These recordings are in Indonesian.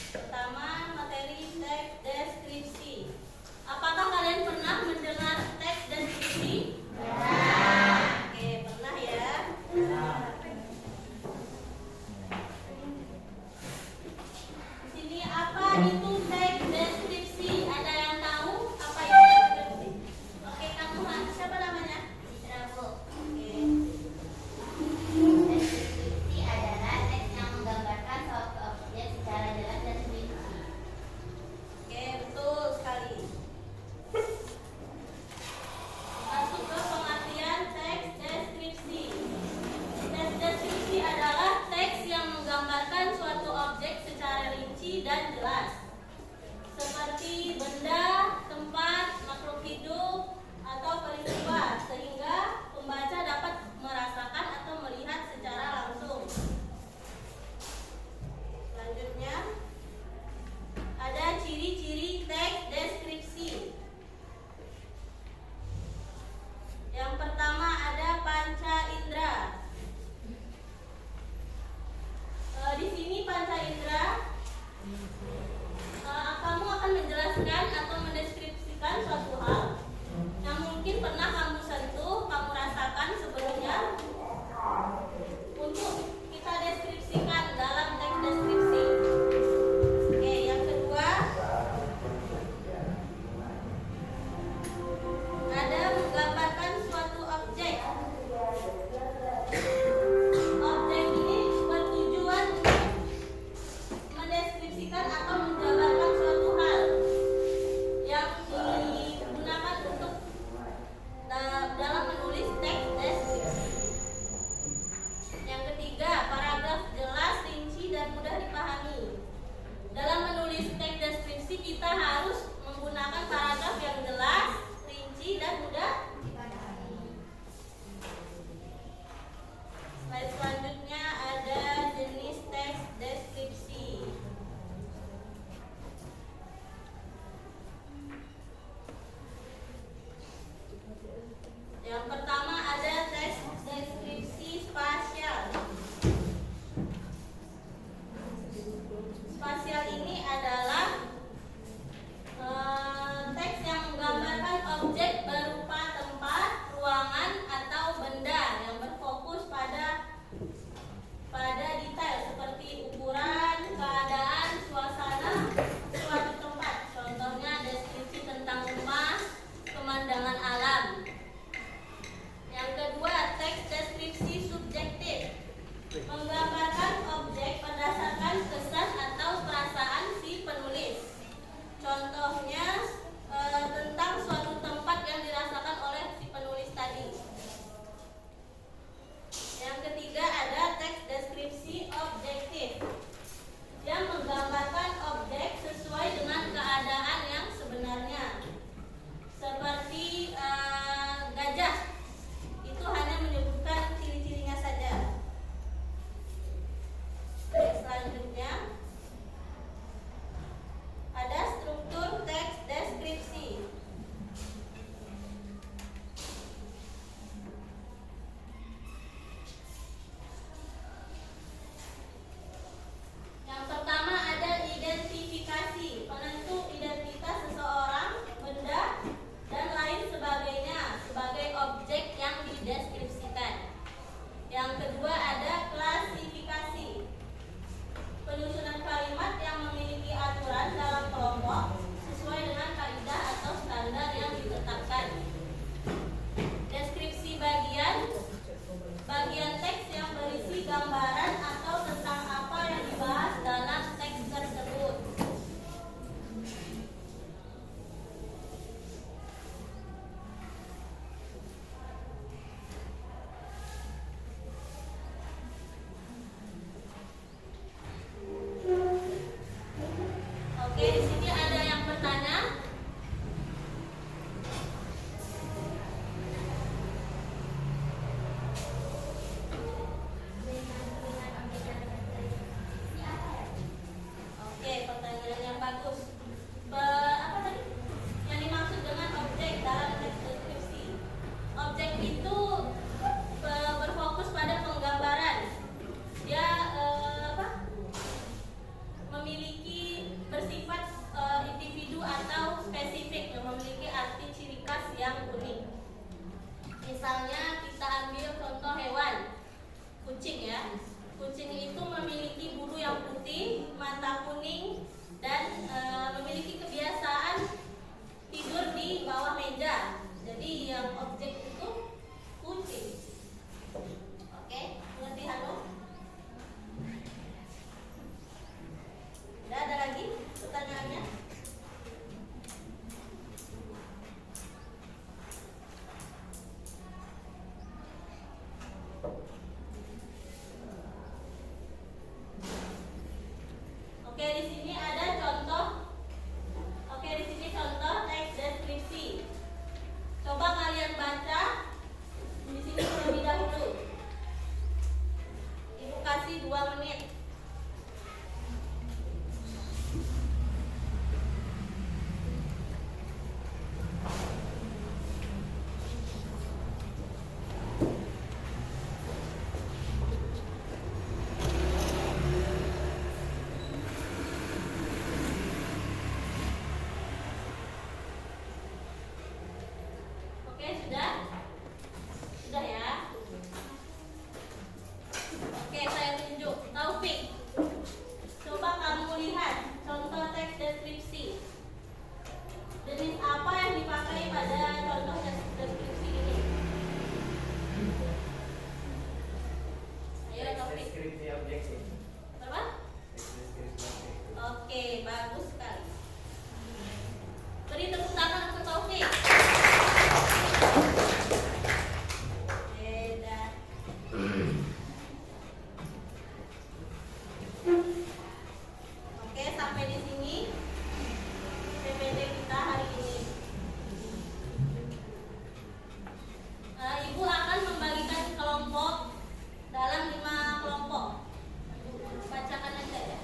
Pertama, materi teks deskripsi. Apakah kalian pernah mendengar teks deskripsi? Oke, pernah ya. Di sini apa itu teks deskripsi? Ada yang tahu apa itu teks deskripsi? Oke, kamu siapa namanya? Rabu. Oke. Deskripsi adalah teks yang menggambarkan suatu objek secara jelas dan rinci. Oke, betul sekali. Masuk ke pengertian teks deskripsi. Teks deskripsi adalah teks yang menggambarkan suatu objek secara rinci dan jelas, seperti benda, tempat, makhluk hidup, atau peristiwa, sehingga pembaca dapat merasakan atau melihat secara langsung. Selanjutnya, ada ciri-ciri teks deskripsi. Yang pertama ada panca indera. Di sini panca indera, kamu akan menjelaskan atau mendeskripsikan suatu hal yang mungkin pernah kamu sentuh, kamu rasakan sebelumnya, untuk kita deskripsikan dalam teks deskripsi. Oke, yang kedua ada menggambarkan suatu objek. Objek ini bertujuan untuk mendeskripsikan atau menggambarkan suatu hal yang Oke, di sini ada yang bertanya. Oke, pertanyaan yang bagus. Apa tadi? Yang dimaksud dengan objek dalam teks deskripsi. Objek itu berfokus pada penggambaran. Dia memiliki bersifat individu atau spesifik yang memiliki arti ciri khas yang unik. Misalnya kita ambil contoh hewan, kucing ya. Kucing itu memiliki bulu yang putih, mata kuning, dan memiliki kebiasaan tidur di bawah meja. Jadi yang objek itu kucing. Oke, mengerti halo? Ada lagi pertanyaannya? Oke, di sini ada contoh. Oke, di sini contoh teks deskripsi. Coba kalian baca di sini terlebih dahulu. Ibu kasih 2 menit. Oke, sudah? Sudah ya? Oke, saya tunjuk. Taufik, coba kamu lihat contoh teks deskripsi. Jenis apa yang dipakai pada contoh teks deskripsi ini? Ayo Taufik. Deskripsi objektif. Apa? Deskripsi objektif. Oke, bagus sekali. Beri tepuk tangan untuk Taufik. Beda. Oke, sampai di sini PPT kita hari ini. Ibu akan membagikan kelompok dalam 5 kelompok. Bacakan aja ya.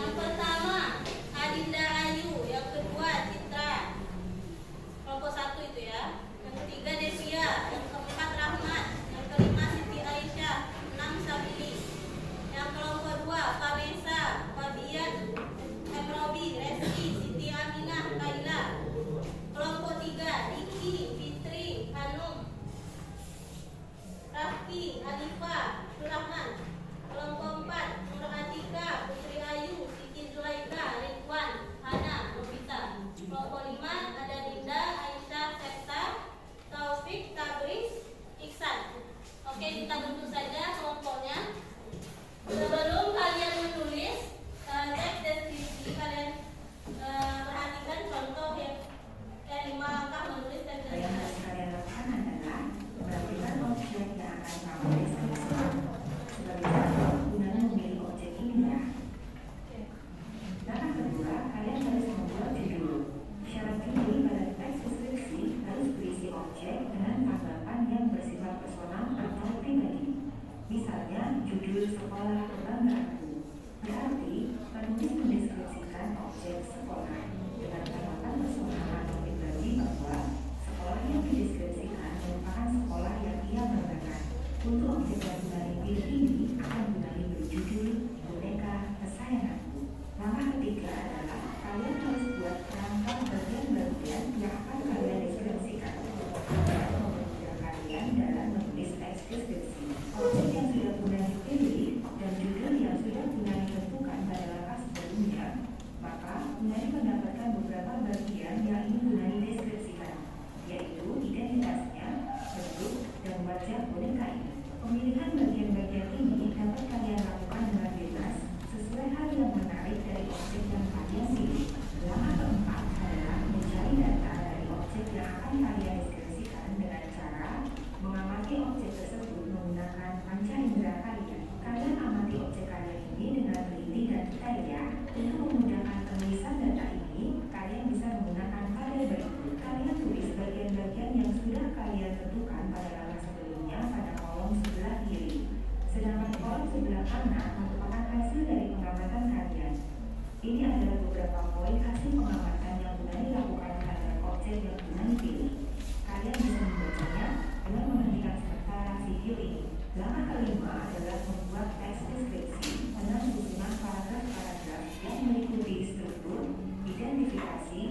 Yang pertama Adinda Ayu, yang kedua Citra. Kelompok 1 itu ya. Yang ketiga Devia, yang keempat Rahmat, yang kelima Siti Aisyah, 6 Sabili. Yang kelompok 2 Vanessa, Fabian, Emrobi, Resti, Siti Aminah, Kaila. Kelompok 3 Diki, Fitri, Hanum, Rafki, Alifa, Surahman. Kelompok 4 Nur Atika, Putri Ayu, Siti Zulaika, Ridwan, Hana, Nobita. Kelompok 5 ada Dinda, Aisyah, Septa, Taufik, Tabris, Iksan. Oke, kita bentuk saja kelompoknya. Sebelum kalian menulis teks deskripsi, kalian perhatikan contoh yang 5 langkah menulis teks Yang harus deskripsi. kalian lakukan adalah memperhatikan objek yang akan kamu deskripsikan. Sebagai contoh, gunanya memilih objek ini ya. Langkah kedua, kalian harus membuat judul. Syarat judul pada teks deskripsi harus berisi objek dengan tanggapan yang bersifat personal atau pribadi. Misalnya, judul sekolah kebanggaanku. Berarti, penulis mendeskripsikan objek sekolah dengan tanggapan personal atau pribadi bahwa sekolah yang dideskripsikan merupakan sekolah yang ia banggakan. Untuk objek yang Bunani pilih ini akan Bunani berjudul Boneka Kesayanganku. Langkah ketiga adalah kalian harus buat rangka bagian-bagian yang akan kalian deskripsikan. Dan memudahkan kalian dalam menulis teks deskripsi. Objek yang sudah Bunani pilih dan judul yang sudah Bunani tentukan pada langkah sebelumnya, maka Bunani mendapatkan beberapa bagian yang ingin Bunani deskripsikan, yaitu identitasnya, bentuk, dan wajah boneka ini. Pemilihan bagian-bagian ini dapat kalian lakukan dengan bebas sesuai hal yang menarik dari objek yang kalian pilih. Langkah keempat adalah mencari data dari objek yang akan kalian deskripsikan dengan cara mengamati objek tersebut menggunakan panca indera kalian. Kalian amati objek kalian ini dengan teliti dan detail ya, untuk memudahkan kelima adalah membuat teks deskripsi dengan susunan paragraf-paragraf yang mengikuti struktur, identifikasi,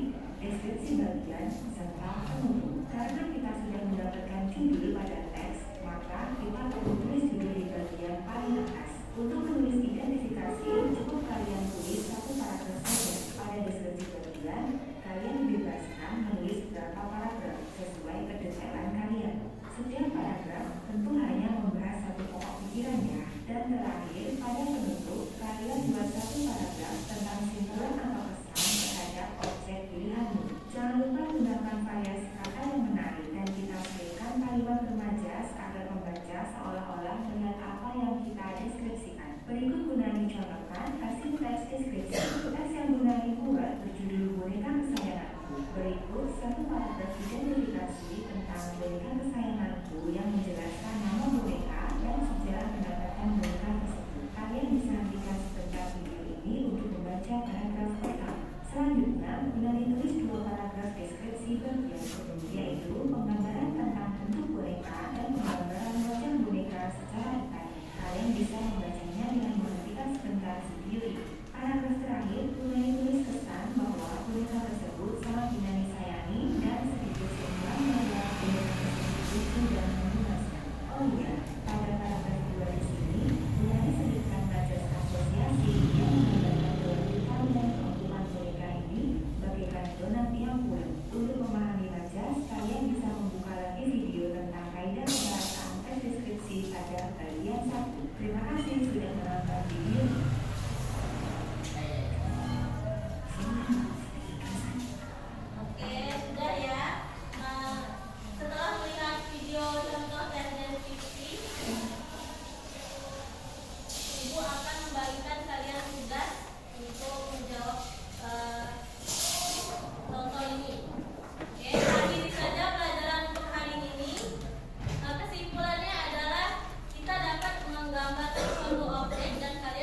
deskripsi bagian, serta penutup. Karena kita sudah mendapatkan judul pada teks, maka kita perlu tulis judul di bagian paling atas. Untuk menulis identifikasi, cukup kalian tulis satu paragraf saja. Pada deskripsi bagian, kalian dibebaskan menulis berapa paragraf sesuai kedetailan kalian. Setiap paragraf tentu hanya membahas satu pokok pikirannya. Dan terakhir, pada penutup, kalian buat satu paragraf tentang simpulan atau pesan terhadap objek pilihanmu. Jangan lupa gunakan variasi kata yang menarik dan kita berikan kalimat remaja agar pembaca seolah-olah melihat apa yang kita deskripsikan. Berikut Gunani contohkan hasil teks deskripsi. Teks yang Gunani buat berjudul Boneka Kesayanganku. Berikut satu paragraf identifikasi tentang boneka kesayanganku yang menjelaskan nama boneka dan sejarah mendapatkan boneka tersebut. Kalian bisa hentikan sebentar video ini untuk membaca paragraf pertama. Selanjutnya, Gunani tulis dua paragraf deskripsi bagian, yaitu penggambaran tentang bentuk boneka dan penggambaran wajah boneka secara detail. Kalian bisa membacanya dengan menghentikan sebentar video ini. Paragraf terakhir, Gunani tulis kesan bahwa boneka tersebut sangat Gunani sayangi dan sedikit seimbang bahwa boneka tersebut lucu dan memuaskan. Oh iya, pada paragraf kedua di sini, Gunani selipkan bajas asosiasi yang menggambarkan kelanjutan dan keunggulan boneka ini bagaikan donat yang pulen. Untuk memahami bajas, kalian bisa membuka lagi video tentang kaidah pembahasan teks deskripsi pada bagian 1. Terima kasih sudah menonton video ini. Oke, sudah ya. Setelah melihat video contoh dan deskripsi, Ibu akan membagikan kalian tugas untuk menjawab contoh ini. Oke, akhiri saja pelajaran untuk hari ini. Kesimpulannya adalah kita dapat menggambarkan suatu objek dan kalian